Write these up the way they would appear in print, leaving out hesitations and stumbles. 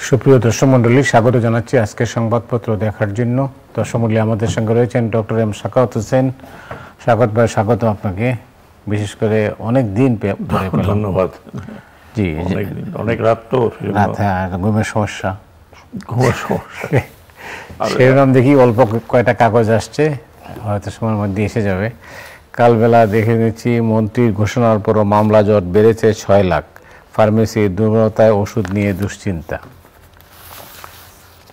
সুপ্রিয় দর্শক মণ্ডলী, স্বাগত জানাচ্ছি আজকের সংবাদপত্র দেখার জন্য। দর্শক মণ্ডলী, আমাদের সঙ্গে রয়েছেন ডক্টর এম সাখাওয়াত হোসেন। স্বাগত ভাই, স্বাগত আপনাকে। বিশেষ করে অনেক দিন ধরে পেলাম। ধন্যবাদ। জি, অনেক রাত তো, ঘুমের সমস্যা সেরকম দেখি অল্প কয়টা কাগজ আসছে, হয়তো সময়ের মধ্যে এসে যাবে। কালবেলা দেখে নিচ্ছি মন্ত্রীর ঘোষণার পরও মামলা জট বেড়েছে 6 লাখ। ফার্মেসির দুর্বলতায় ওষুধ নিয়ে দুশ্চিন্তা।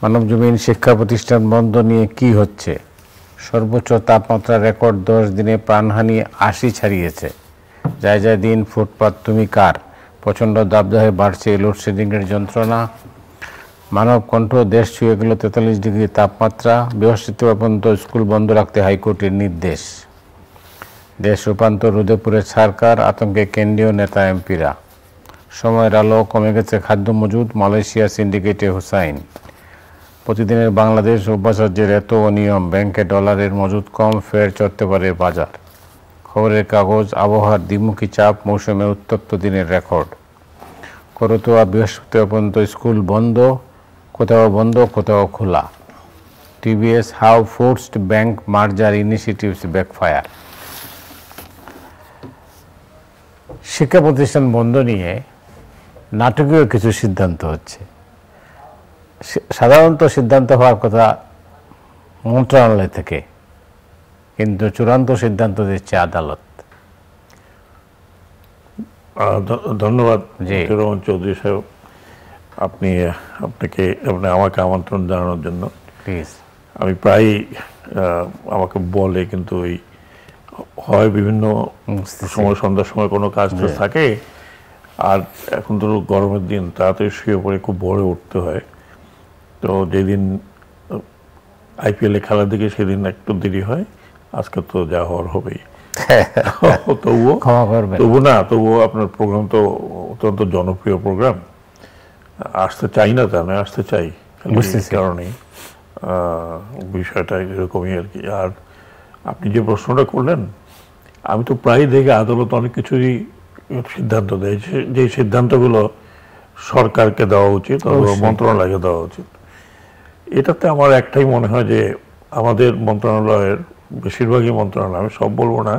মানবজমিন শিক্ষা প্রতিষ্ঠান বন্ধ নিয়ে কি হচ্ছে? সর্বোচ্চ তাপমাত্রা রেকর্ড 10 দিনে প্রাণহানি 80 ছাড়িয়েছে। যায় যায় দিন ফুটপাত তুমি কার? প্রচণ্ড দাবদাহে বাড়ছে লোডশেডিংয়ের যন্ত্রণা। মানব কণ্ঠ, দেশ ছুঁয়ে গেল 43 ডিগ্রি তাপমাত্রা। বৃহস্পতিবার পর্যন্ত স্কুল বন্ধ রাখতে হাইকোর্টের নির্দেশ। দেশ রূপান্তর রোদে পুড়ে ছারকার, আতঙ্কে কেন্দ্রীয় নেতা এমপিরা। সময়ের আলো, কমে গেছে খাদ্য মজুদ, মালয়েশিয়া সিন্ডিকেটে হুসাইন। প্রতিদিনের বাংলাদেশ উপাচার্যের এত অনিয়ম, ব্যাংকে ডলারের মজুদ কম, ফের চড়তে পারে বাজার। খবরের কাগজ, আবহাওয়ার দ্বিমুখী চাপ, মৌসুমে উত্তপ্ত দিনের রেকর্ড। করতোয়া বৃহস্পতিবার পর্যন্ত স্কুল বন্ধ, কোথাও বন্ধ কোথাও খোলা। TBS how forced bank merger initiatives backfire. শিক্ষা প্রতিষ্ঠান বন্ধ নিয়ে নাটকীয় কিছু সিদ্ধান্ত হচ্ছে। সাধারণত সিদ্ধান্ত হওয়ার কথা মন্ত্রণালয় থেকে, কিন্তু চূড়ান্ত সিদ্ধান্ত দিচ্ছে আদালত। ধন্যবাদ রহমান চৌধুরী সাহেব, আপনাকে আমাকে আমন্ত্রণ জানানোর জন্য। প্লিজ। আমি প্রায় আমাকে বলে, কিন্তু ওই হয় বিভিন্ন সময়, সন্ধ্যার সময় কোনো কাজ থাকে, আর এখন তো গরমের দিন, তাড়াতাড়ি শুয়ে পড়ে খুব ভোরে উঠতে হয়। তো যেদিন আইপিএল এ খেলা দেখে সেদিন একটু দেরি হয়। আজকে তো যা হওয়ার হবেই। তবুও আপনার প্রোগ্রাম তো অত্যন্ত জনপ্রিয় প্রোগ্রাম। আসতে চাই না তা নয়, আসতে চাই, কারণেই বিষয়টা এরকমই আর কি। আর আপনি যে প্রশ্নটা করলেন, আমি তো প্রায় দেখি আদালত অনেক কিছুই সিদ্ধান্ত দেয়, যে সিদ্ধান্তগুলো সরকারকে দেওয়া উচিত অথবা মন্ত্রণালয়কে দেওয়া উচিত। এটাতে আমার একটাই মনে হয় যে আমাদের মন্ত্রণালয়ের বেশিরভাগই মন্ত্রণালয়, আমি সব বলবো না,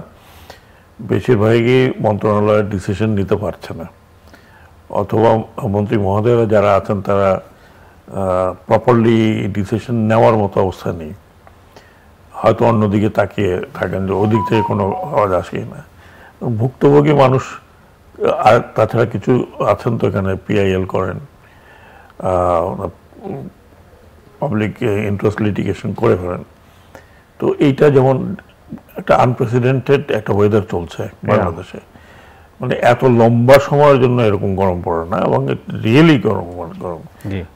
বেশিরভাগই মন্ত্রণালয়ের ডিসিশন নিতে পারছে না, অথবা মন্ত্রী মহোদয়রা যারা আছেন তারা প্রপারলি ডিসিশন নেওয়ার মতো অবস্থা নেই। হয়তো অন্যদিকে তাকিয়ে থাকেন যে ওদিক থেকে কোনো আওয়াজ আসেই না। ভুক্তভোগী মানুষ, আর তাছাড়া কিছু আছেন তো এখানে পিআইএল করেন, পাবলিক ইন্টারেস্ট লিটিগেশন করে ফেলেন। তো এইটা যেমন একটা আনপ্রেসিডেন্টেড একটা ওয়েদার চলছে বাংলাদেশে, মানে এত লম্বা সময়ের জন্য এরকম গরম পড়ে না, এবং রিয়েলি গরম।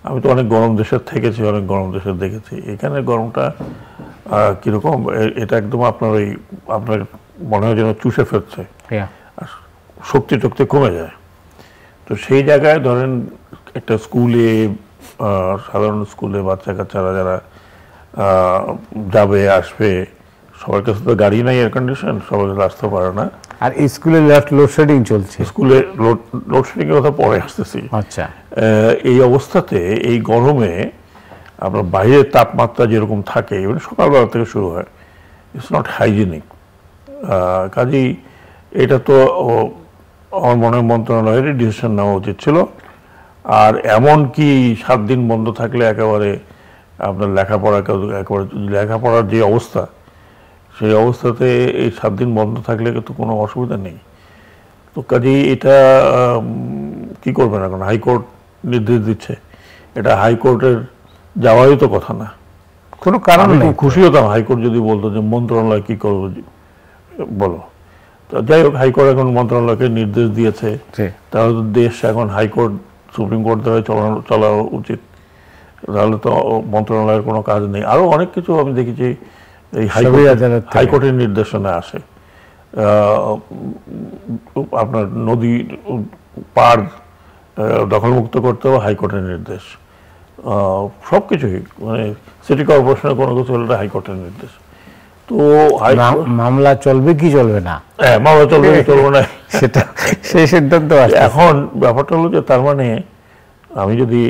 আমি তো অনেক গরম দেশের থেকেছি, অনেক গরম দেশের দেখেছি। এখানে গরমটা কিরকম, এটা একদম আপনার মনে হয় যেন চুষে ফেলছে, শক্তি টক্তি কমে যায়। তো সেই জায়গায় ধরেন একটা স্কুলে, সাধারণ স্কুলে বাচ্চা কাচ্চারা যারা যাবে আসবে, সবার কাছে তো গাড়ি নাই, এয়ার কন্ডিশন, সবাই আসতে পারে না। আর স্কুলে লোডশেডিং চলছে। স্কুলে লোডশেডিং এর কথা পরে আসতেছি। আচ্ছা, এই অবস্থাতে এই গরমে আপনার বাইরের তাপমাত্রা যেরকম থাকে, মানে সকালবেলা থেকে শুরু হয়, ইটস নট হাইজেনিক। কাজেই এটা তো আমার মনে হয় মন্ত্রণালয়েরই ডিসিশন নেওয়া উচিত ছিল। আর এমন কি 7 দিন বন্ধ থাকলে একেবারে আপনার লেখাপড়ার যে অবস্থা, সেই অবস্থাতে এই 7 দিন বন্ধ থাকলে তো কোনো অসুবিধা নেই। তো কাজেই এটা কি করবেন এখন? হাইকোর্ট নির্দেশ দিচ্ছে, এটা হাইকোর্টের যাওয়ারই তো কথা না, কোনো কারণ নেই। খুব খুশি হতাম হাইকোর্ট যদি বলতো যে মন্ত্রণালয় কি করবো বলো। তো যাই হোক, হাইকোর্ট এখন মন্ত্রণালয়কে নির্দেশ দিয়েছে, তাহলে তো দেশ এখন হাইকোর্ট সুপ্রিম কোর্ট ধরে চলা উচিত, তাহলে তো মন্ত্রণালয়ের কোনো কাজ নেই। আরো অনেক কিছু আমি দেখেছি এই হাইকোর্টের নির্দেশনা আসে। আপনার নদী পাড় দখলমুক্ত করতেও হাইকোর্টের নির্দেশ, সবকিছুই, মানে সিটি কর্পোরেশনের কোনো কিছু হলে হাইকোর্টের নির্দেশ। তো মামলা চলবে কি চলবে না, মামলা চলবে কি চলবে না, সেটা সেই সিদ্ধান্ত। এখন ব্যাপারটা হলো যে তার মানে আমি যদি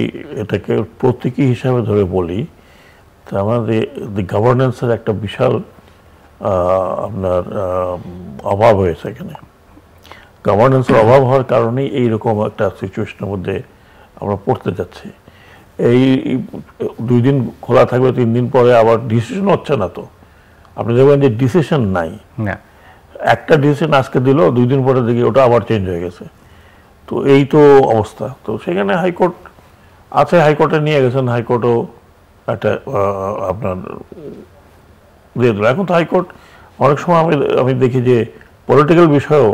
এটাকে প্রতীকী হিসাবে ধরে বলি, তা আমাদের গভর্নেন্সের একটা বিশাল আপনার অভাব হয়েছে এখানে। গভর্নেন্সের অভাব হওয়ার কারণেই এইরকম একটা সিচুয়েশনের মধ্যে আমরা পড়তে যাচ্ছি। এই 2 দিন খোলা থাকবে, 3 দিন পরে আবার ডিসিশন হচ্ছে না। তো আপনি দেখবেন যে ডিসিশন নাই, একটা ডিসিশন আজকে দিল, 2 দিন পরে দেখি ওটা আবার চেঞ্জ হয়ে গেছে। তো এই তো অবস্থা। তো সেখানে হাইকোর্ট আছে, হাইকোর্টে নিয়ে গেছেন, হাইকোর্টও একটা আপনার দিয়ে দিল। এখন তো হাইকোর্ট অনেক সময় আমি দেখি যে পলিটিক্যাল বিষয়েও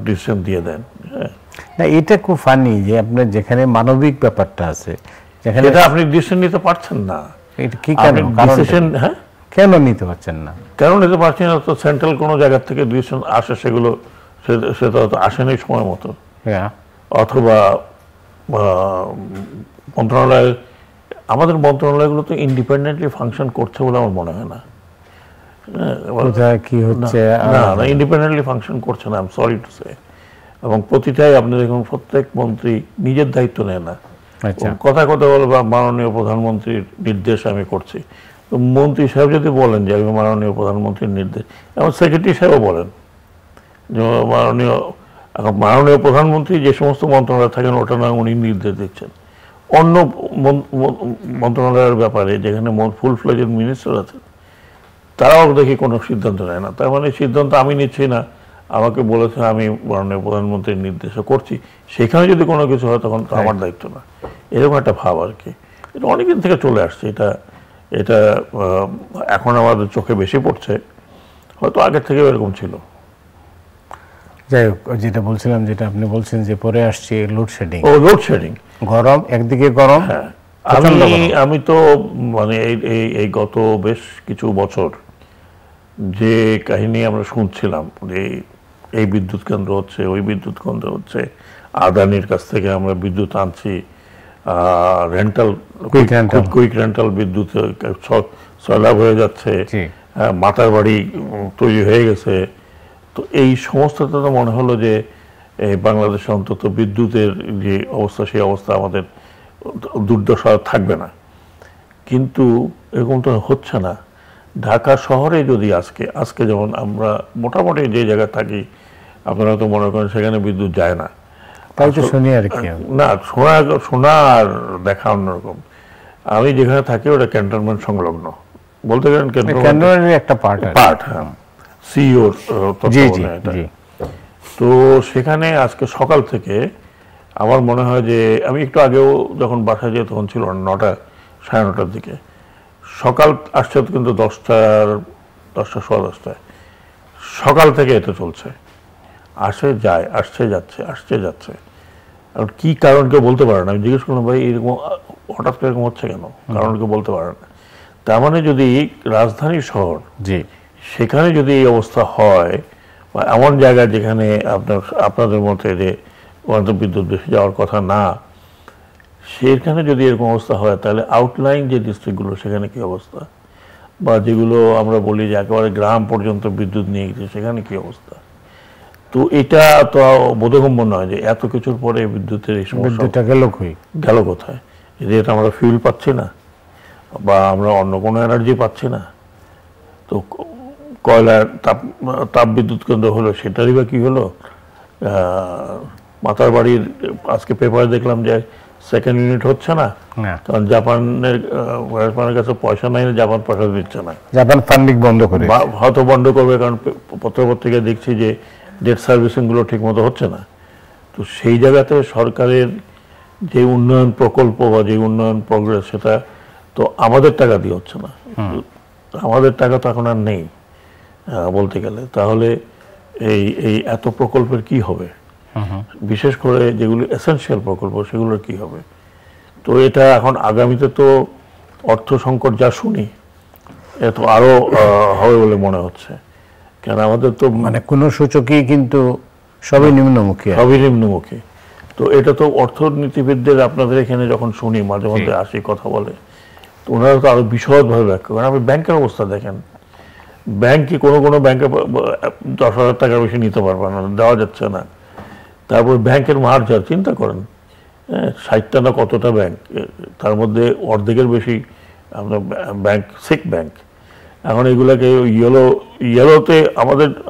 ডিসিশন দিয়ে দেন। হ্যাঁ, না এটা খুব ফানি যে আপনার যেখানে মানবিক ব্যাপারটা আছে, যেখানে এটা আপনি ডিসিশন নিতে পারছেন না। এটা কি কেন ডিসিশন, হ্যাঁ কেন নিতে পারছেন না? কেন নিতে পারছেন না? তো সেন্ট্রাল কোনো জায়গা থেকে ডিসিশন আসে, সেগুলো সেটা তো আসেনি সময় মতো, অথবা মন্ত্রণালয়, আমাদের মন্ত্রণালয়গুলো তো ইন্ডিপেন্ডেন্টলি ফাংশন করছে বলে আমার মনে হয় না। কি হচ্ছে না, ইন্ডিপেন্ডেন্টলি ফাংশন করছে না, I am sorry to say. এবং প্রতিটাই আপনি দেখুন, প্রত্যেক মন্ত্রী নিজের দায়িত্ব নেয় না। কথা বলে বা মাননীয় প্রধানমন্ত্রীর নির্দেশ আমি করছি, তো মন্ত্রী সাহেব যদি বলেন যে আমি মাননীয় প্রধানমন্ত্রীর নির্দেশ, এবং সেক্রেটারি সাহেবও বলেন যে মাননীয় প্রধানমন্ত্রী যে সমস্ত মন্ত্রণালয় থাকেন ওটা না উনি নির্দেশ দিচ্ছেন। অন্য মন্ত্রণালয়ের ব্যাপারে যেখানে ফুল ফ্লেজেড মিনিস্টার আছেন, তারাও দেখি কোনো সিদ্ধান্ত নেয় না। তার মানে সিদ্ধান্ত আমি নিচ্ছি না, আমাকে বলেছে আমি মাননীয় প্রধানমন্ত্রীর নির্দেশও করছি, সেখানে যদি কোনো কিছু হয় তখন তো আমার দায়িত্ব না, এরকম একটা ভাব আর কি। এটা অনেকদিন থেকে চলে আসছে। এটা এখন আমাদের চোখে বেশি পড়ছে, হয়তো আগের থেকে এরকম ছিল। যাই হোক, যেটা বলছিলাম, যেটা আপনি বলছেন যে পরে আসছে লোডশেডিং। লোডশেডিং, গরম, একদিকে গরম। হ্যাঁ, আমি তো মানে এই গত বেশ কিছু বছর যে কাহিনী আমরা শুনছিলাম যে এই বিদ্যুৎ কেন্দ্র হচ্ছে, ওই বিদ্যুৎ কেন্দ্র হচ্ছে, আদানির কাছ থেকে আমরা বিদ্যুৎ আনছি, কুইক রেন্টাল বিদ্যুৎ সয়লাভ হয়ে যাচ্ছে, মাতার বাড়ি তৈরি হয়ে গেছে। তো এই সমস্তটা তো মনে হলো যে বাংলাদেশে অন্তত বিদ্যুতের যে অবস্থা, সেই অবস্থা আমাদের দুর্দশা থাকবে না। কিন্তু এরকম তো হচ্ছে না। ঢাকা শহরে যদি আজকে যেমন আমরা মোটামুটি যে জায়গায় থাকি, আপনারা তো মনে করেন সেখানে বিদ্যুৎ যায় না। তাই তো শুনি আর কি। না, শোনা আর দেখা অন্যরকম। আমি যেখানে থাকি ওটা ক্যান্টনমেন্ট সংলগ্ন, বলতে গেলেন ক্যান্টনমেন্টের একটা পার্ট। হ্যাঁ, সিইওর। তো সেখানে আজকে সকাল থেকে আমার মনে হয় যে, আমি একটু আগেও যখন বাসায় যেয়ে তখন ছিল 9টা সাড়ে 9টার দিকে, সকাল আসছে কিন্তু 10টা সোয়া 10টায়, সকাল থেকে এটা চলছে, আসে যায়, আসছে যাচ্ছে। আর কি কারণ কেউ বলতে পারে না। আমি জিজ্ঞেস করলাম, ভাই এরকম হঠাৎ করে এরকম হচ্ছে কেন? কারণ কেউ বলতে পারে না। তার মানে যদি রাজধানী শহর, সেখানে যদি এই অবস্থা হয়, বা এমন জায়গায় যেখানে আপনাদের মতে যে বিদ্যুৎ বেশি যাওয়ার কথা না, সেখানে যদি এরকম অবস্থা হয়, তাহলে আউটলাইন যে ডিস্ট্রিক্টগুলো সেখানে কি অবস্থা, বা যেগুলো আমরা বলি যে একেবারে গ্রাম পর্যন্ত বিদ্যুৎ নিয়ে গেছে, সেখানে কি অবস্থা। তো এটা তো বোধগম্য নয় যে এত কিছুর পরে বিদ্যুতের এই সমস্যা গেল কোথায়। যেটা আমরা ফিউল পাচ্ছি না, বা আমরা অন্য কোনো এনার্জি পাচ্ছি না। তো কয়লার তাপ বিদ্যুৎ কেন্দ্র হলো, সেটারই বা কি হলো। মাতার বাড়ির আজকে পেপারে দেখলাম যে সেকেন্ড ইউনিট হচ্ছে না, কারণ জাপানের কাছে পয়সা নাই, জাপান পয়সা দিচ্ছে না, জাপান ফান্ডিং বন্ধ করে, হয়তো বন্ধ করবে, কারণ পত্রপত্রিকায় দেখছি যে ডেট সার্ভিসিংগুলো ঠিক মতো হচ্ছে না। তো সেই জায়গাতে সরকারের যে উন্নয়ন প্রকল্প বা যে উন্নয়ন প্রোগ্রেস, সেটা তো আমাদের টাকা দিয়ে হচ্ছে না। আমাদের টাকা তো এখন আর নেই বলতে গেলে। তাহলে এই এত প্রকল্পের কি হবে? বিশেষ করে যেগুলো এসেনশিয়াল প্রকল্প, সেগুলোর কি হবে? তো এটা এখন আগামীতে তো অর্থ সংকট যা শুনি, এত আরো হবে বলে মনে হচ্ছে। কেন আমাদের তো মানে কোনো সূচকই কিন্তু সবই নিম্নমুখী। তো এটা তো অর্থনীতিবিদদের, আপনাদের এখানে যখন শুনি মাঝে মধ্যে আসি কথা বলে, তো ওনারা তো আরো বিশদভাবে ব্যাখ্যা করেন। আপনি ব্যাংকের অবস্থা দেখেন, ব্যাংক কি কোনো ব্যাংকে 10,000 টাকার বেশি নিতে পারবে না, দেওয়া যাচ্ছে না। তারপর ব্যাংকের মার্জার চিন্তা করেন, হ্যাঁ, 60টা না কতটা ব্যাংক, তার মধ্যে অর্ধেকের বেশি আপনার ব্যাংক সিক ব্যাংক। এখন এগুলাকে ইয়েলোতে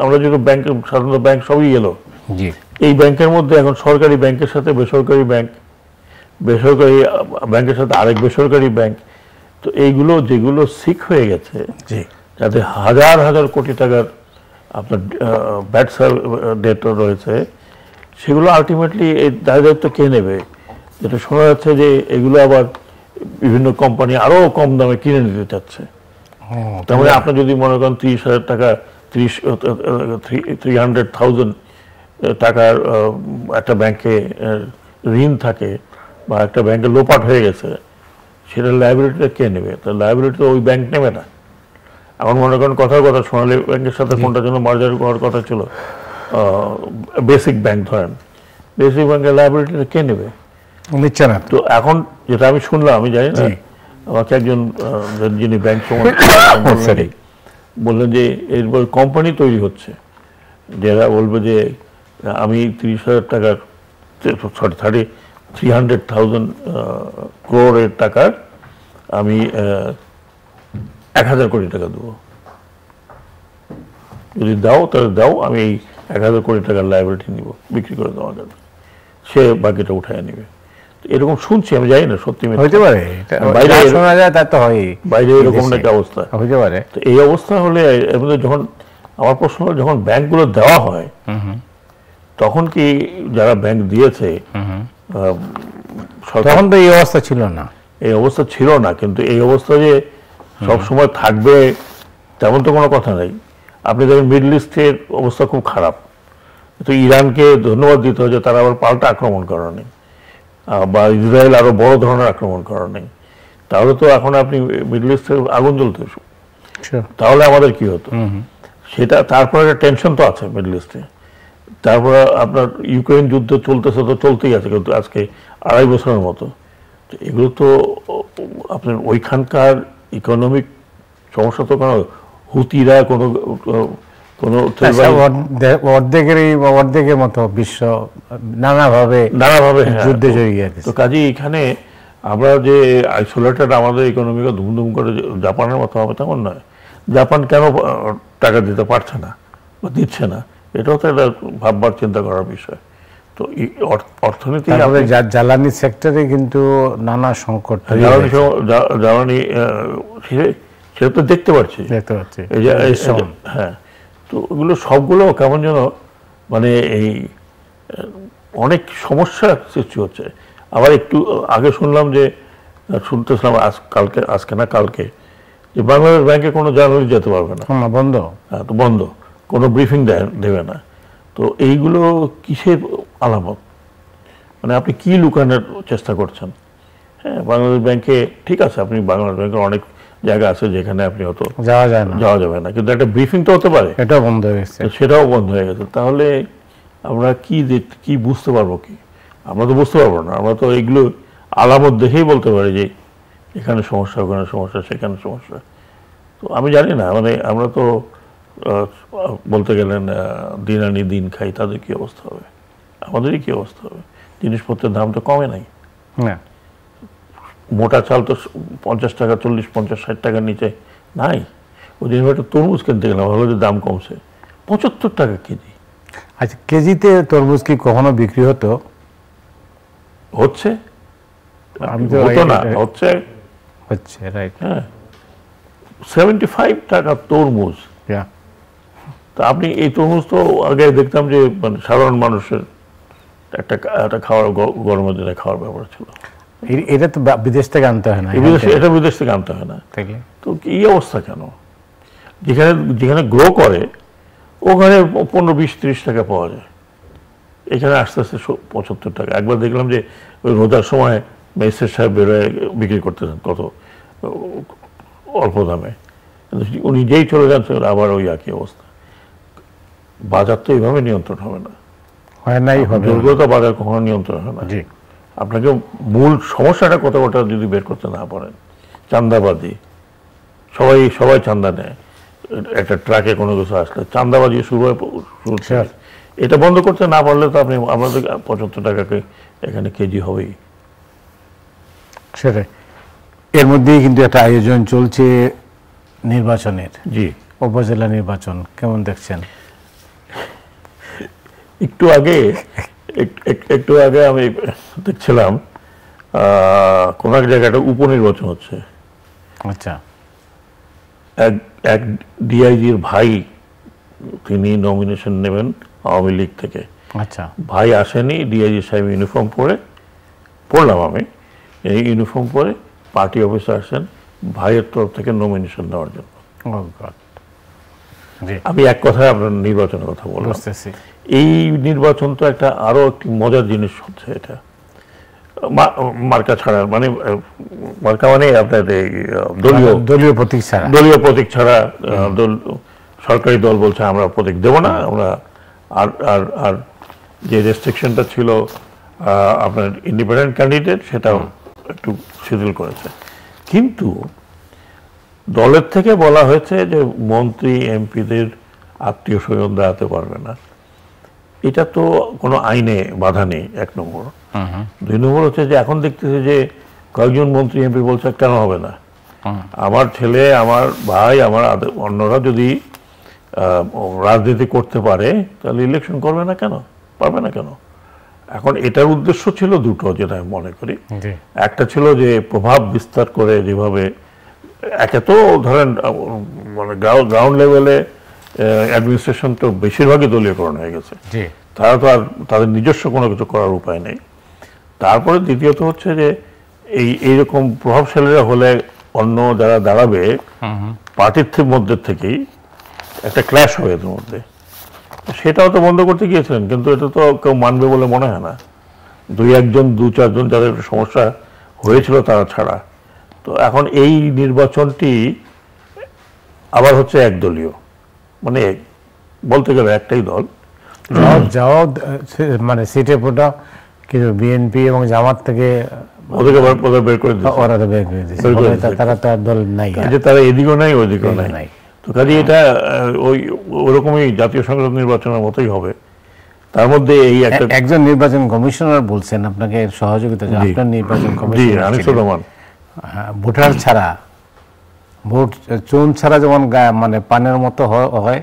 আমরা যেহেতু ব্যাংক, সাধারণত ব্যাংক সবই ইয়েলো, এই ব্যাংকের মধ্যে এখন সরকারি ব্যাংকের সাথে বেসরকারি ব্যাংক, বেসরকারি ব্যাংকের সাথে আরেক বেসরকারি ব্যাংক, তো এইগুলো যেগুলো সিক হয়ে গেছে, যাতে হাজার হাজার কোটি টাকার আপনার ব্যাড ডেট রয়েছে, সেগুলো আলটিমেটলি এই দায়িত্ব কে নেবে? যেটা শোনা যাচ্ছে যে এগুলো আবার বিভিন্ন কোম্পানি আরো কম দামে কিনে নিতে চাচ্ছে। তার মানে আপনার যদি মনে করেন 30,000 টাকা, 300,000 টাকার একটা ব্যাংকে ঋণ থাকে বা একটা ব্যাংকে লোপাট হয়ে গেছে, সেটা লাইবিলিটিটা কে নেবে? তো লাইবিলিটি তো ওই ব্যাংক নেবে না। আমার মনে করেন কথার কথা সোনালী ব্যাংকের সাথে কোনটার জন্য মার্জার করার কথা ছিল, বেসিক ব্যাংক ধরেন, বেসিক ব্যাংকের লাইবিলিটিটা কে নেবে? নিচ্ছে না। তো এখন যেটা আমি শুনলাম, আমি জানি না, আমাকে একজন যিনি ব্যাংক বললেন যে এরপর কোম্পানি তৈরি হচ্ছে যারা বলবে যে আমি 30,000 টাকার, সরি 300,000 crore টাকার আমি 1,000 কোটি টাকা দেবো, যদি দাও তাহলে দাও, আমি এই 1,000 কোটি টাকার লাইবিলিটি নিব, বিক্রি করে দেওয়া যাবে, সে বাকিটা উঠায় নেবে। এরকম শুনছি, আমি জানি না সত্যি হতে পারে, বাইরে শোনা যায় তা তো হয়, বাইরে এরকম একটা অবস্থা হতে পারে। তো এই অবস্থা হলে এর মধ্যে যখন আমার প্রশ্ন হলো, যখন ব্যাংকগুলো দেওয়া হয় তখন কি যারা ব্যাংক দিয়েছে তখন তো এই অবস্থা ছিল না, এই অবস্থা ছিল না, কিন্তু এই অবস্থা যে সব সময় থাকবে তেমন তো কোনো কথা নেই। আপনি দেখেন মিডল ইস্টের অবস্থা খুব খারাপ, তো ইরানকে ধন্যবাদ দিতে হয় যে তারা আবার পাল্টা আক্রমণ করা নেই, বা ইসরায়েল আরো বড় ধরনের আক্রমণ করা নেই, তাহলে তো এখন আপনি মিডল ইস্টে আগুন জ্বলতে, তাহলে আমাদের কি হতো সেটা। তারপরে একটা টেনশন তো আছে মিডল ইস্টে, তারপরে আপনার ইউক্রেন যুদ্ধ চলতেছে, তো চলতেই আছে, কিন্তু আজকে 2.5 বছরের মতো। তো এগুলো তো আপনার ওইখানকার ইকোনমিক সমস্যা তো কোনো হুতিরা কোনো অর্ধেকের মতো বিশ্ব নানাভাবে যুদ্ধে জড়িয়ে গেছে। তো কাজে এখানে আমরা যে আইসোলেটেড আমাদের ইকোনমিকে ধুমধুম করে জাপানের মতো হবে তেমন নয়। জাপান কেন টাকা দিতে পারছে না বা দিচ্ছে না, এটাও তো একটা ভাববার চিন্তা করার বিষয়। তো অর্থনীতি জ্বালানি সেক্টরে কিন্তু নানা সংকট, জ্বালানি সেটা তো দেখতে পাচ্ছি। হ্যাঁ, তো ওগুলো সবগুলো কেমন যেন মানে এই অনেক সমস্যা সৃষ্টি হচ্ছে। আবার একটু আগে শুনলাম যে, শুনতেছিলাম আজকে না কালকে, যে বাংলাদেশ ব্যাংকে কোনো জার্নালিস্ট যেতে পারবে না, বন্ধ। হ্যাঁ, তো বন্ধ, কোনো ব্রিফিং দেবে না। তো এইগুলো কিসের আলামত? মানে আপনি কি লুকানোর চেষ্টা করছেন? হ্যাঁ, বাংলাদেশ ব্যাংকে ঠিক আছে, আপনি বাংলাদেশ ব্যাংকের অনেক জায়গা আছে যেখানে আপনি হয়তো যাওয়া যাবে না, কিন্তু একটা ব্রিফিং তো হতে পারে, এটাও বন্ধ হয়ে গেছে, সেটাও বন্ধ হয়ে গেছে। তাহলে আমরা কি বুঝতে পারবো? কি আমরা তো বুঝতে পারবো না। আমরা তো এইগুলো আলামত দেখেই বলতে পারি যে এখানে সমস্যা, ওখানে সমস্যা, সেখানে সমস্যা। তো আমি জানি না, মানে আমরা তো বলতে গেলেন দিন আনি দিন খাই, তাদের কি অবস্থা হবে, আমাদেরই কি অবস্থা হবে? জিনিসপত্রের দাম তো কমে নাই। মোটা চাল তো 50 টাকা, 40, 50, 60 টাকার নিচে নাই। ওই দিন একটা তরমুজ কিনতে গেলাম, ভালো যে দাম কমছে, 75 টাকা কেজি। আচ্ছা, কেজিতে তরমুজ কি কখনো বিক্রি হতো? হচ্ছে, আমি তো হতো না, হচ্ছে, রাইট। হ্যাঁ, 75 টাকা তরমুজ। তা আপনি এই তরমুজ তো আগে দেখতাম যে মানে সাধারণ মানুষের একটা খাওয়ার, গরমের দিনে খাওয়ার ব্যাপার ছিল। এটা তো বিদেশ থেকে আনতে হয় না, এটা বিদেশ থেকে আনতে হয় না। তো এই অবস্থা কেন? যেখানে গ্রো করে ওখানে 15, 20, 30 টাকা পাওয়া যায়, এখানে আস্তে আস্তে 75 টাকা। একবার দেখলাম যে ওই রোজার সময় মেসের সাহেব বেরোয় বিক্রি করতেছেন কত অল্প দামে, উনি যেই চলে যাচ্ছেন আবার ওই একই অবস্থা। বাজার তো এইভাবে নিয়ন্ত্রণ হবে না, দুর্বলতা বাজার কখনো নিয়ন্ত্রণ হয় না। আপনাকে মূল সমস্যাটা কতটা যদি বের করতে না পারেন, চাঁদাবাজি, সবাই চাঁদা নেয়, একটা ট্রাকে কোনো কিছু আসলে চাঁদাবাজি শুরু হয়। এটা বন্ধ করতে না পারলে তো আমরা তো 75 টাকাকে এখানে কেজি হবেই। সেটাই। এর মধ্যেই কিন্তু একটা আয়োজন চলছে নির্বাচনের, জি, উপজেলা নির্বাচন, কেমন দেখছেন? একটু আগে আমি দেখছিলাম কোন এক জায়গায় একটা উপনির্বাচন হচ্ছে। আচ্ছা, এক ডিআইজির ভাই তিনি নমিনেশন নেবেন আওয়ামী লীগ থেকে। আচ্ছা, ভাই আসেনি, ডিআইজি সাহেব ইউনিফর্ম পরলাম আমি, এই ইউনিফর্ম পরে পার্টি অফিসে আসেন ভাইয়ের তরফ থেকে নমিনেশন দেওয়ার জন্য। ও গড। জি, আমি এক কথায় আপনার নির্বাচনের কথা বললাম। বুঝতেছি। এই নির্বাচন তো একটা আরো একটি মজার জিনিস হচ্ছে, এটা মার্কা ছাড়া, মানে মার্কা মানে আপনার এই দলীয় প্রতীক ছাড়া, দলীয় প্রতীক ছাড়া, সরকারি দল বলছে আমরা প্রতীক দেব না, আমরা আর আর আর যে রেস্ট্রিকশনটা ছিল আপনার ইন্ডিপেন্ডেন্ট ক্যান্ডিডেট, সেটাও একটু শিথিল করেছে। কিন্তু দলের থেকে বলা হয়েছে যে মন্ত্রী এমপিদের আত্মীয় স্বজন দাঁড়াতে পারবে না। এটা তো কোনো আইনে বাধা নেই, এক নম্বর। দুই নম্বর হচ্ছে যে এখন দেখতেছে যে কয়েকজন মন্ত্রী এমপি বলছে কেন হবে না, আমার ছেলে, আমার ভাই, আমার অন্যরা যদি রাজনীতি করতে পারে তাহলে ইলেকশন করবে না কেন, পারবে না কেন? এখন এটার উদ্দেশ্য ছিল দুটো, যেটা আমি মনে করি। একটা ছিল যে প্রভাব বিস্তার করে, যেভাবে একে তো ধরেন মানে গ্রাউন্ড লেভেলে অ্যাডমিনিস্ট্রেশন তো বেশিরভাগই দলীয়করণ হয়ে গেছে, তারা তো আর তাদের নিজস্ব কোনো কিছু করার উপায় নেই। তারপরে দ্বিতীয়ত হচ্ছে যে এইরকম প্রভাবশালীরা হলে অন্য যারা দাঁড়াবে পার্টির মধ্যে থেকেই একটা ক্ল্যাশ হবে এদের মধ্যে, সেটাও তো বন্ধ করতে গিয়েছিলেন, কিন্তু এটা তো কেউ মানবে বলে মনে হয় না। দু চারজন যাদের সমস্যা হয়েছিল তারা ছাড়া। তো এখন এই নির্বাচনটি আবার হচ্ছে একদলীয়, মানে বলতে গেলে একটাই দল যাও মানে সিটে পোটা, কিন্তু বিএনপি এবং জামাত থেকে ওদেরকে বের করে দিচ্ছে, ওরা তো বের করে দিচ্ছে, তারা তো আর দল নাই, যে তারা এদিকেও নাই ওইদিকেও নাই। তো কাজে এটা ওরকমই জাতীয় সংসদ নির্বাচনের মতোই হবে। তার মধ্যে এই একজন নির্বাচন কমিশনার বলছেন আপনাকে সহযোগিতা, আপনার নির্বাচন কমিশনার ভোটার ছাড়া, ভোট চুন ছাড়া যেমন মানে পানের মতো হয়,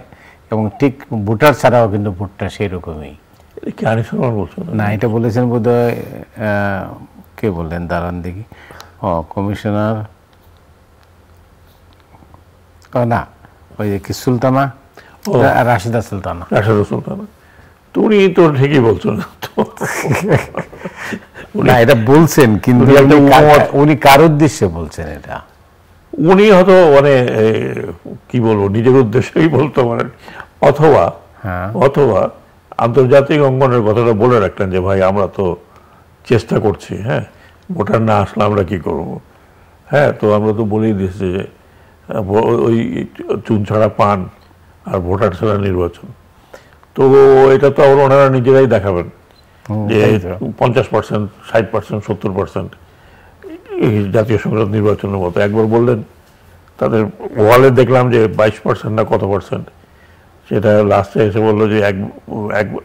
এবং ঠিক ভোটার ছাড়াও কিন্তু ভোটটা সেই রকমই। না, এটা বলেছেন বোধহয়, কে বললেন, দাঁড়ান দেখি, কমিশনার না, ওই যে কি সুলতানা, রাশিদা সুলতানা। তুমি তো ঠিকই বলছো না, এটা বলছেন, কিন্তু উনি কার উদ্দেশ্যে বলছেন এটা? উনি হয়তো মানে কি বলবো, নিজের উদ্দেশ্যেই বলতে পারেন, অথবা আন্তর্জাতিক অঙ্গনের কথাটা বলে রাখলেন যে ভাই আমরা তো চেষ্টা করছি, হ্যাঁ, ভোটার না আসলে আমরা কি করব, হ্যাঁ, তো আমরা তো বলেই দিচ্ছি যে ওই চুন ছাড়া পান আর ভোটার ছাড়া নির্বাচন। তো এটা তো আবার ওনারা নিজেরাই দেখাবেন যে 50%, 60%, 70% জাতীয় সংসদ নির্বাচনের মতো। একবার বললেন তাদের ওয়ালে দেখলাম যে 22% না কত পার্সেন্ট, সেটা লাস্টে এসে বললো যে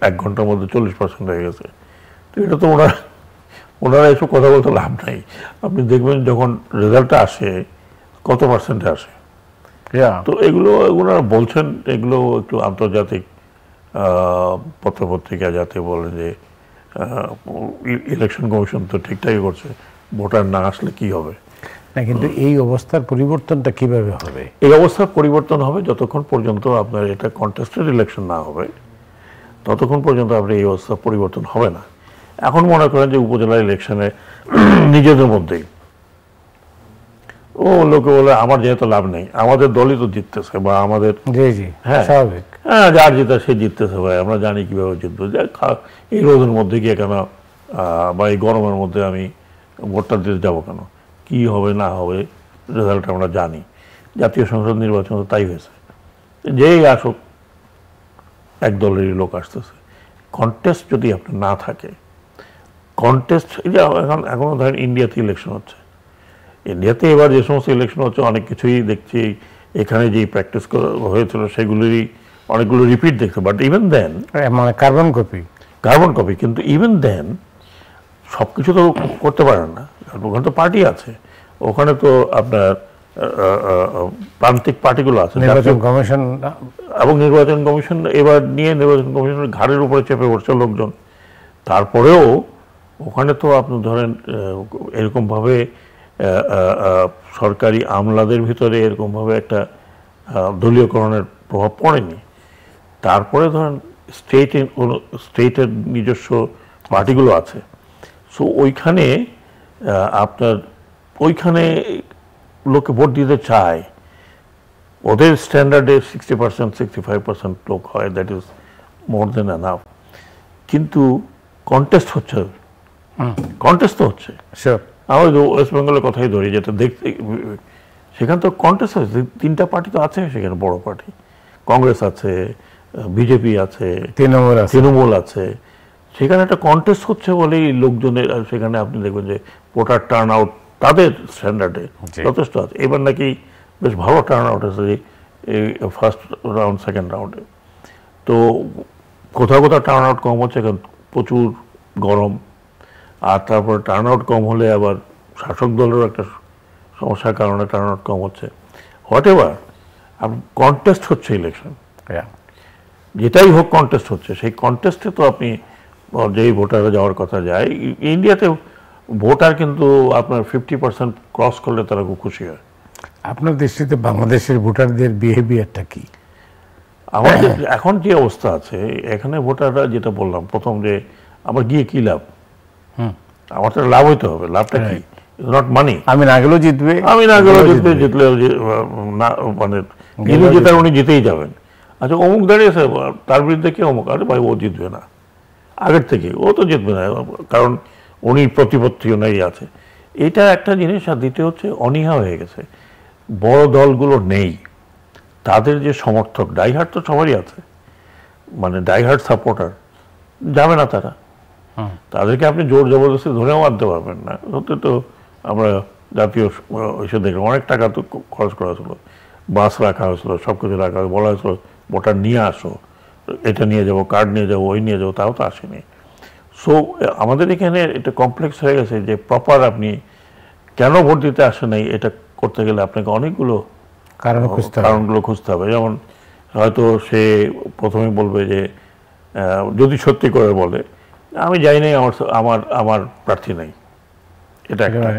এক ঘন্টার মধ্যে 40% হয়ে গেছে। তো এটা তো ওনারা এসব কথা বলতে লাভ নাই। আপনি দেখবেন যখন রেজাল্টটা আসে কত পার্সেন্টে আসে। তো এগুলো ওনারা বলছেন, এগুলো একটু আন্তর্জাতিক পত্রপত্রিকা যাতে বলে যে ইলেকশন কমিশন তো ঠিকঠাকই করছে, ভোটার না আসলে কি হবে না। কিন্তু এই অবস্থার পরিবর্তনটা কিভাবে হবে? এই অবস্থার পরিবর্তন হবে যতক্ষণ পর্যন্ত আপনার এটা কন্টেস্টেড ইলেকশন না হবে, ততক্ষণ পর্যন্ত আপনার এই অবস্থার পরিবর্তন হবে না। এখন মনে করেন যে উপজেলা ইলেকশনে নিজেদের মধ্যেই লোকে বলে আমার যেহেতু লাভ নেই, আমাদের দলই তো জিততেছে, বা আমাদের যার জিতা সে জিততেছে, ভাই আমরা জানি কিভাবে জিতবো, এই রোদের মধ্যে গিয়ে কেন বা এই গরমের মধ্যে আমি ভোটটা দিতে যাবো কেন, কি হবে না হবে রেজাল্ট আমরা জানি। জাতীয় সংসদ নির্বাচন তো তাই হয়েছে, যেই আসুক এক দলেরই লোক আসতেছে। কন্টেস্ট যদি আপনার না থাকে, কন্টেস্ট এই যে এখনো ধরেন ইন্ডিয়াতে ইলেকশন হচ্ছে, ইন্ডিয়াতে এবার যে সমস্ত ইলেকশন হচ্ছে অনেক কিছুই দেখছি, এখানে যেই প্র্যাকটিস হয়েছিল সেগুলোরই অনেকগুলো রিপিট দেখছে। বাট ইভেন দেন মানে কার্বন কপি, কিন্তু ইভেন দেন সব কিছু তো করতে পারেন না। ওখানে তো পার্টি আছে, ওখানে তো আপনার প্রান্তিক পার্টিগুলো আছে, নির্বাচন কমিশন এবং নির্বাচন কমিশন এবার নিয়ে নির্বাচন কমিশনের ঘাড়ের উপরে চেপে পড়ছে লোকজন। তারপরেও ওখানে তো আপনি ধরেন এরকমভাবে সরকারি আমলাদের ভিতরে এরকমভাবে একটা দলীয়করণের প্রভাব পড়েনি। তারপরে ধরেন স্টেটের নিজস্ব পার্টিগুলো আছে, সো ওইখানে আপনার ওইখানে লোকে ভোট দিতে চায়, ওদের স্ট্যান্ডার্ডে 60% 65% লোক হয়, that is more than enough. কিন্তু কন্টেস্ট হচ্ছে, কন্টেস্ট তো হচ্ছে। আমরা ওয়েস্ট বেঙ্গলের কথাই ধরি, যেটা দেখতে সেখানে তো কন্টেস্ট হচ্ছে, 3টা পার্টি তো আছে সেখানে, বড় পার্টি, কংগ্রেস আছে, বিজেপি আছে, তৃণমূল আছে, সেখানে একটা কন্টেস্ট হচ্ছে বলেই লোকজনের সেখানে আপনি দেখবেন যে ভোটার টার্ন আউট তাদের স্ট্যান্ডার্ডে যথেষ্ট আছে। এবার নাকি বেশ ভালো টার্ন আউট আছে এই ফার্স্ট রাউন্ড সেকেন্ড রাউন্ডে। তো কোথাও কোথাও টার্ন আউট কম হচ্ছে, কারণ প্রচুর গরম, আর তারপরে টার্ন আউট কম হলে আবার শাসক দলেরও একটা সমস্যার কারণে টার্ন আউট কম হচ্ছে। হোয়াট এভার, কন্টেস্ট হচ্ছে ইলেকশন, যেটাই হোক কন্টেস্ট হচ্ছে। সেই কন্টেস্টে তো আপনি যেই ভোটারে যাওয়ার কথা যায়, ইন্ডিয়াতে ভোটার কিন্তু আপনার 50% ক্রস করলে তারা খুব খুশি হয়। আপনার দৃষ্টিতে বাংলাদেশের ভোটারদের বিহেভিয়ারটা কি? আমাদের এখন যে অবস্থা আছে এখানে ভোটাররা, যেটা বললাম প্রথম, যে আমার গিয়ে কি লাভ, আমার তো লাভ হইতে হবে, লাভটা কি? নট মানি। আমি না গেলেও জিতবে, আমি না গেলেও জিতবে, জিতলে না মানে যিনি জেতার উনি জিতেই যাবেন। আচ্ছা অমুক দাঁড়িয়েছে, তার বিরুদ্ধে কে অমুক, আরে ভাই ও জিতবে না, আগের থেকে ও তো জিতবে না, কারণ উনি প্রতিপত্তি ওনারই আছে। এটা একটা জিনিস। আর দ্বিতীয় হচ্ছে অনীহা হয়ে গেছে, বড় দলগুলো নেই, তাদের যে সমর্থক ডাইহার্ট তো সবারই আছে, মানে ডাইহার্ট সাপোর্টার যাবে না তারা, তাদেরকে আপনি জোর জবরদস্তি ধরেও আনতে পারবেন না। হতে তো আমরা জাতীয় এসে দেখলাম অনেক টাকা তো খরচ করা হয়েছিল, বাস রাখা হয়েছিল, সব কিছু রাখা হয়েছিল, বলা হয়েছিল ভোটার নিয়ে আসো, এটা নিয়ে যাবো, কার্ড নিয়ে যাবো, ওই নিয়ে যাবো, তাও তো আসেনি। সো আমাদের এখানে এটা কমপ্লেক্স হয়ে গেছে যে প্রপার আপনি কেন ভোট দিতে আসে নাই, এটা করতে গেলে আপনাকে অনেকগুলো কারণগুলো খুঁজতে হবে। যেমন হয়তো সে প্রথমে বলবে যে, যদি সত্যি করে বলে আমি যাই নাই, আমার আমার প্রার্থী নাই, এটা একটা।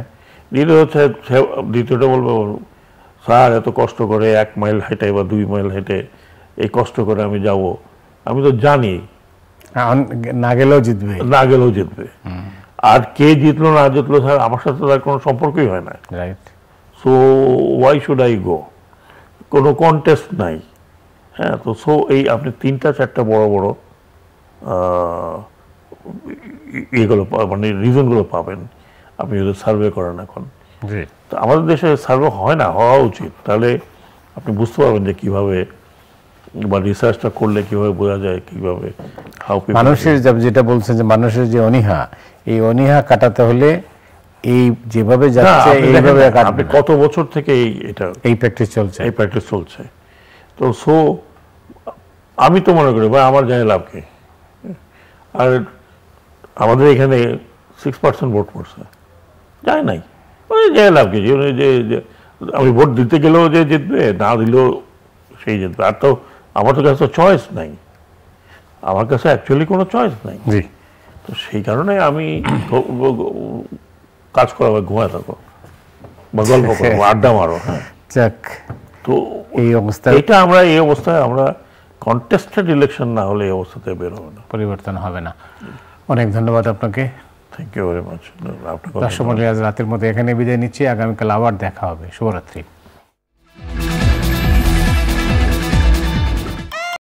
দ্বিতীয়টা বলবে, স্যার এত কষ্ট করে 1 মাইল হেঁটে বা 2 মাইল হেঁটে এই কষ্ট করে আমি যাব, আমি তো জানি না গেলেও জিতবে, না গেলেও জিতবে। আর কে জিতলো না জিতলো স্যার আমার সাথে তার কোনো সম্পর্কই হয় না, right? So why should I go, কোনো কন্টেস্ট নাই। হ্যাঁ, তো সো এই আপনি 3টা-4টা বড় বড় এগুলো মানে রিজনগুলো পাবেন আপনি যদি সার্ভে করেন এখন। তো আমাদের দেশে সার্ভে হয় না, হওয়া উচিত, তাহলে আপনি বুঝতে পারবেন যে কিভাবে, বা রিসার্চটা করলে কিভাবে বোঝা যায় কিভাবে মানুষের যেটা বলছেন যে মানুষের যে অনীহা, এই অনীহা কাটাতে হলে এই যেভাবে যাচ্ছে এইভাবে আপনি কত বছর থেকে এই প্র্যাকটিস চলছে। তো সো আমি তো মনে করি ভাই আমার জানি লাভ কি, আর আমাদের এখানে 6% ভোট পড়ছে, যায় নাই, যায় লাভ কি? যে আমি ভোট দিতে গেলেও যে জিতবে, না দিলেও সেই জিতবে। আর তো আমার তো কাছে চয়েস নাই, আমার কাছে অ্যাকচুয়ালি কোনো চয়েস নাই। তো সেই কারণে আমি কাজ করা বা ঘুমায় থাকো বা গল্প করবো, আড্ডা মারো। হ্যাঁ, তো এই অবস্থায় এই অবস্থায় আমরা কন্টেস্টেড ইলেকশন না হলে এই অবস্থাতে বের হবে না, পরিবর্তন হবে না। অনেক ধন্যবাদ আপনাকে। Thank you very much. দর্শক মণ্ডলী, আজ রাতের মধ্যে এখানে বিদায় নিচ্ছি, আগামীকাল আবার দেখা হবে। শুভরাত্রি।